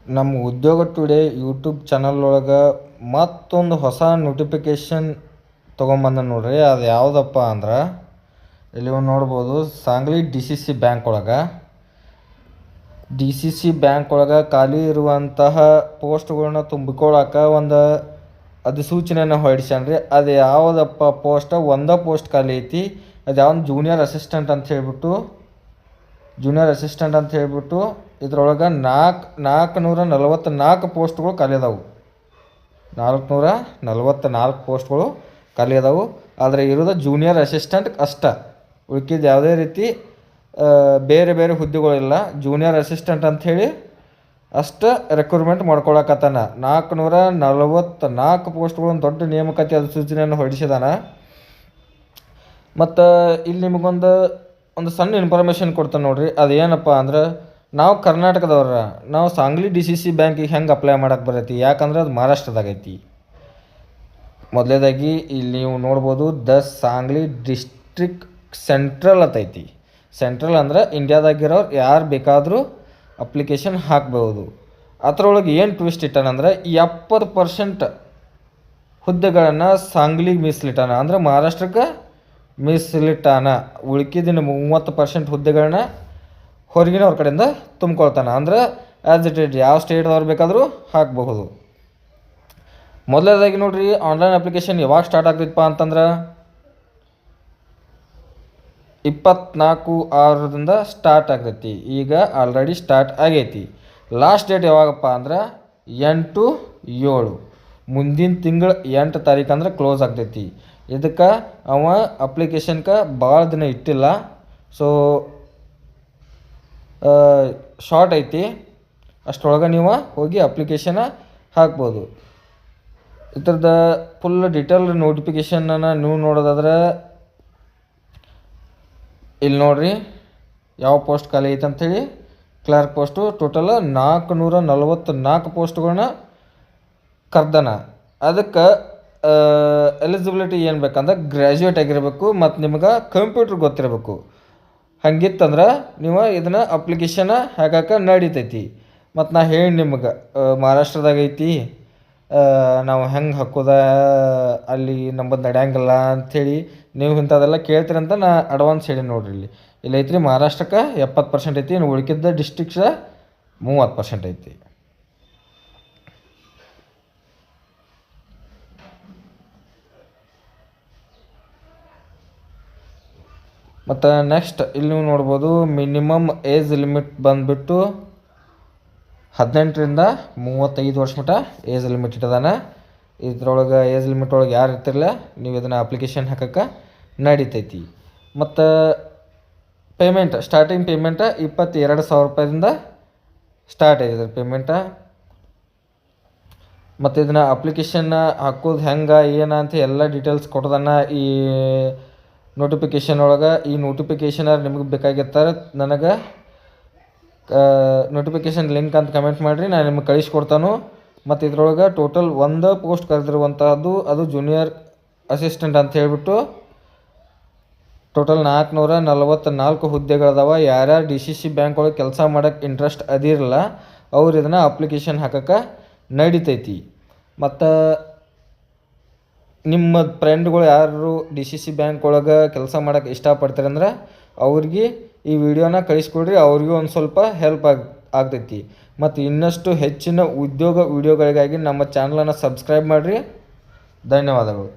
ನಮ್ಮ ಉದ್ಯೋಗ today YouTube channel ಒಳಗೆ ಮತ್ತೊಂದು ಹೊಸ ನೋಟಿಫಿಕೇಷನ್ ತೊಗೊಂಬಂದ ನೋಡ್ರಿ. ಅದು ಯಾವುದಪ್ಪ ಅಂದ್ರೆ ಇಲ್ಲಿ ನೋಡ್ಬೋದು, Sangli D C C bank ಒಳಗೆ ಖಾಲಿ ಇರುವಂತಹ ಪೋಸ್ಟ್ಗಳನ್ನ ತುಂಬಿಕೊಳ್ಳೋಕೆ ಒಂದು ಅಧಿಸೂಚನೆಯನ್ನು ಹೊರಡಿಸ್ಯಾನ್ರಿ. ಅದು ಯಾವುದಪ್ಪ ಒಂದೇ ಪೋಸ್ಟ್ ಖಾಲಿ ಐತಿ. ಅದು ಯಾವ್ದು ಜೂನಿಯರ್ ಅಸಿಸ್ಟೆಂಟ್ ಅಂತ ಹೇಳ್ಬಿಟ್ಟು ಇದ್ರೊಳಗೆ 444 ಪೋಸ್ಟ್ಗಳು ಖಾಲಿ ಅದಾವೆ. 444 ಪೋಸ್ಟ್ಗಳು ಖಾಲಿ ಅದಾವೆ. ಆದರೆ ಇರೋದು ಜೂನಿಯರ್ ಅಸಿಸ್ಟೆಂಟ್ ಅಷ್ಟೇ, ಉಳ್ಕಿದ್ದು ಯಾವುದೇ ರೀತಿ ಬೇರೆ ಬೇರೆ ಹುದ್ದೆಗಳಿಲ್ಲ. ಜೂನಿಯರ್ ಅಸಿಸ್ಟೆಂಟ್ ಅಂಥೇಳಿ ಅಷ್ಟು ರೆಕ್ರೂಟ್ಮೆಂಟ್ ಮಾಡ್ಕೊಳಕತ್ತಾನ. 444 ಪೋಸ್ಟ್ಗಳು ದೊಡ್ಡ ನೇಮಕಾತಿ ಅಧಿಸೂಚನೆಯನ್ನು ಹೊರಡಿಸಿದಾನ. ಮತ್ತು ಇಲ್ಲಿ ನಿಮಗೊಂದು ಸಣ್ಣ ಇನ್ಫಾರ್ಮೇಷನ್ ಕೊಡ್ತಾನೆ ನೋಡಿರಿ. ಅದೇನಪ್ಪ ಅಂದ್ರೆ, ನಾವು ಕರ್ನಾಟಕದವ್ರ, ನಾವು ಸಾಂಗ್ಲಿ ಡಿ ಸಿ ಸಿ ಬ್ಯಾಂಕಿಗೆ ಹೆಂಗೆ ಅಪ್ಲೈ ಮಾಡೋಕ್ಕೆ ಬರೈತಿ, ಯಾಕಂದ್ರೆ ಅದು ಮಹಾರಾಷ್ಟ್ರದಾಗೈತಿ. ಮೊದಲೇದಾಗಿ ಇಲ್ಲಿ ನೀವು ನೋಡ್ಬೋದು, ಸಾಂಗ್ಲಿ ಡಿಸ್ಟ್ರಿಕ್ಟ್ ಸೆಂಟ್ರಲ್ ಅಂತೈತಿ. ಸೆಂಟ್ರಲ್ ಅಂದ್ರೆ ಇಂಡಿಯಾದಾಗಿರೋರು ಯಾರು ಬೇಕಾದರೂ ಅಪ್ಲಿಕೇಶನ್ ಹಾಕ್ಬೋದು. ಅದರೊಳಗೆ ಏನು ಟ್ವಿಸ್ಟ್ ಇಟ್ಟಾನಂದ್ರೆ, 70% ಹುದ್ದೆಗಳನ್ನು ಸಾಂಗ್ಲಿಗೆ ಮೀಸಲಿಟ್ಟಾನ, ಅಂದ್ರೆ ಮಹಾರಾಷ್ಟ್ರಕ್ಕೆ ಮೀಸಲಿಟ್ಟಾನ. ಉಳ್ಕಿದಿನ 30% ಹುದ್ದೆಗಳನ್ನ ಹೊರಗಿನವ್ರ ಕಡೆಯಿಂದ ತುಂಬ್ಕೊಳ್ತಾನೆ. ಅಂದ್ರೆ ಆ್ಯಸ್ ಇಟ್ ಇಟ್ ಯಾವ ಸ್ಟೇಟ್ದವ್ರು ಬೇಕಾದರೂ ಹಾಕಬಹುದು. ಮೊದಲನೇದಾಗಿ ನೋಡ್ರಿ, ಆನ್ಲೈನ್ ಅಪ್ಲಿಕೇಶನ್ ಯಾವಾಗ ಸ್ಟಾರ್ಟ್ ಆಗ್ತೈತಪ್ಪ ಅಂತಂದ್ರೆ 24/6 ಸ್ಟಾರ್ಟ್ ಆಗ್ತೈತಿ. ಈಗ ಆಲ್ರೆಡಿ ಸ್ಟಾರ್ಟ್ ಆಗೈತಿ. ಲಾಸ್ಟ್ ಡೇಟ್ ಯಾವಾಗಪ್ಪ ಅಂದ್ರೆ 8/7, ಮುಂದಿನ ತಿಂಗಳು 8 ತಾರೀಕು ಅಂದ್ರೆ ಕ್ಲೋಸ್ ಆಗ್ತೈತಿ. ಇದಕ್ಕೆ ಅವ ಅಪ್ಲಿಕೇಶನ್ಗೆ ಭಾಳ ದಿನ ಇಟ್ಟಿಲ್ಲ, ಸೊ ಶಾರ್ಟ್ ಐತಿ. ಅಷ್ಟರೊಳಗೆ ನೀವು ಹೋಗಿ ಅಪ್ಲಿಕೇಶನ ಹಾಕ್ಬೋದು. ಇದ್ರದ್ದು ಫುಲ್ ಡೀಟೇಲ್ ನೋಟಿಫಿಕೇಷನನ್ನು ನೀವು ನೋಡೋದಾದ್ರೆ ಇಲ್ಲಿ ನೋಡ್ರಿ, ಯಾವ ಪೋಸ್ಟ್ ಖಾಲಿ ಐತೆ ಅಂಥೇಳಿ. Clerk post total 444 ಪೋಸ್ಟ್ಗಳನ್ನ ಕರ್ದಾನ. ಅದಕ್ಕೆ ಎಲಿಜಿಬಿಲಿಟಿ ಏನು ಬೇಕಂದ್ರೆ ಗ್ರ್ಯಾಜುಯೇಟ್ ಆಗಿರಬೇಕು ಮತ್ತು ನಿಮ್ಗೆ ಕಂಪ್ಯೂಟ್ರ್ ಗೊತ್ತಿರಬೇಕು. ಹಂಗಿತ್ತಂದ್ರೆ ನೀವು ಇದನ್ನು ಅಪ್ಲಿಕೇಶನ ಹಾಕಕ್ಕೆ ನಡೀತೈತಿ. ಮತ್ತು ನಾ ಹೇಳಿ ನಿಮ್ಗೆ ಮಹಾರಾಷ್ಟ್ರದಾಗ ಐತಿ, ನಾವು ಹೆಂಗೆ ಹಾಕೋದ, ಅಲ್ಲಿ ನಂಬದು ನಡೆಯಂಗಿಲ್ಲ ಅಂಥೇಳಿ ನೀವು ಇಂಥದ್ದೆಲ್ಲ ಕೇಳ್ತೀರಂತ ನಾ ಅಡ್ವಾನ್ಸ್ ಹೇಳಿ ನೋಡ್ರಿ. ಇಲ್ಲಿ ಐತ್ರಿ ಮಹಾರಾಷ್ಟ್ರಕ್ಕೆ 70% ಐತಿ, ಇನ್ನು ಉಳ್ಕಿದ್ದ ಡಿಸ್ಟ್ರಿಕ್ಟ್ಸ 30% ಐತಿ. ಮತ್ತು ನೆಕ್ಸ್ಟ್ ಇಲ್ಲಿ ನೀವು ನೋಡ್ಬೋದು, ಮಿನಿಮಮ್ ಏಜ್ ಲಿಮಿಟ್ ಬಂದುಬಿಟ್ಟು 18ರಿಂದ 35 ವರ್ಷ ಮಟ್ಟ ಏಜ್ ಲಿಮಿಟ್ ಇಟ್ಟದಾನ. ಇದ್ರೊಳಗೆ ಏಜ್ ಲಿಮಿಟ್ ಒಳಗೆ ಯಾರು ಇರ್ತಿರಲ್ಲ, ನೀವು ಇದನ್ನು ಅಪ್ಲಿಕೇಶನ್ ಹಾಕಕ್ಕೆ ನಡೀತೈತಿ. ಮತ್ತು ಸ್ಟಾರ್ಟಿಂಗ್ ಪೇಮೆಂಟ 22,000 ರೂಪಾಯಿಂದ ಸ್ಟಾರ್ಟ್ ಆಗಿದೆ ಪೇಮೆಂಟ. ಮತ್ತು ಇದನ್ನು ಅಪ್ಲಿಕೇಶನ್ನ ಹಾಕೋದು ಹೆಂಗೆ ಅಂತ ಎಲ್ಲ ಡೀಟೇಲ್ಸ್ ಕೊಟ್ಟದನ್ನ ಈ ನೋಟಿಫಿಕೇಷನ್ ಒಳಗೆ. ಈ ನೋಟಿಫಿಕೇಷನ್ ನಿಮಗೆ ಬೇಕಾಗಿರ್ತಾರೆ, ನನಗೆ ನೋಟಿಫಿಕೇಷನ್ ಲಿಂಕ್ ಅಂತ ಕಮೆಂಟ್ ಮಾಡಿರಿ, ನಾನು ನಿಮಗೆ ಕಳಿಸ್ಕೊಡ್ತಾನು. ಮತ್ತು ಇದ್ರೊಳಗೆ ಟೋಟಲ್ ಒಂದು ಪೋಸ್ಟ್ ಕರೆದಿರುವಂತಹದ್ದು ಅದು ಜೂನಿಯರ್ ಅಸಿಸ್ಟೆಂಟ್ ಅಂತ ಹೇಳ್ಬಿಟ್ಟು ಟೋಟಲ್ 444 ಹುದ್ದೆಗಳದಾವ. ಯಾರ್ಯಾರು ಡಿ ಸಿ ಸಿ ಬ್ಯಾಂಕ್ ಒಳಗೆ ಕೆಲಸ ಮಾಡೋಕ್ಕೆ ಇಂಟ್ರೆಸ್ಟ್ ಅದಿರಲ್ಲ ಅವ್ರು ಇದನ್ನು ಅಪ್ಲಿಕೇಶನ್ ಹಾಕಕ್ಕೆ ನಡಿತೈತಿ. ಮತ್ತು ನಿಮ್ಮ ಫ್ರೆಂಡ್ಗಳು ಯಾರು ಡಿ ಸಿ ಸಿ ಬ್ಯಾಂಕ್ ಒಳಗೆ ಕೆಲಸ ಮಾಡೋಕ್ಕೆ ಇಷ್ಟಪಡ್ತಾರಂದ್ರೆ ಅವ್ರಿಗೆ ಈ ವಿಡಿಯೋನ ಕಳಿಸ್ಕೊಡ್ರಿ, ಅವ್ರಿಗೂ ಒಂದು ಸ್ವಲ್ಪ ಹೆಲ್ಪ್ ಆಗ್ತೈತಿ. ಮತ್ತು ಇನ್ನಷ್ಟು ಹೆಚ್ಚಿನ ಉದ್ಯೋಗ ವಿಡಿಯೋಗಳಿಗಾಗಿ ನಮ್ಮ ಚಾನಲನ್ನು ಸಬ್ಸ್ಕ್ರೈಬ್ ಮಾಡಿರಿ. ಧನ್ಯವಾದಗಳು.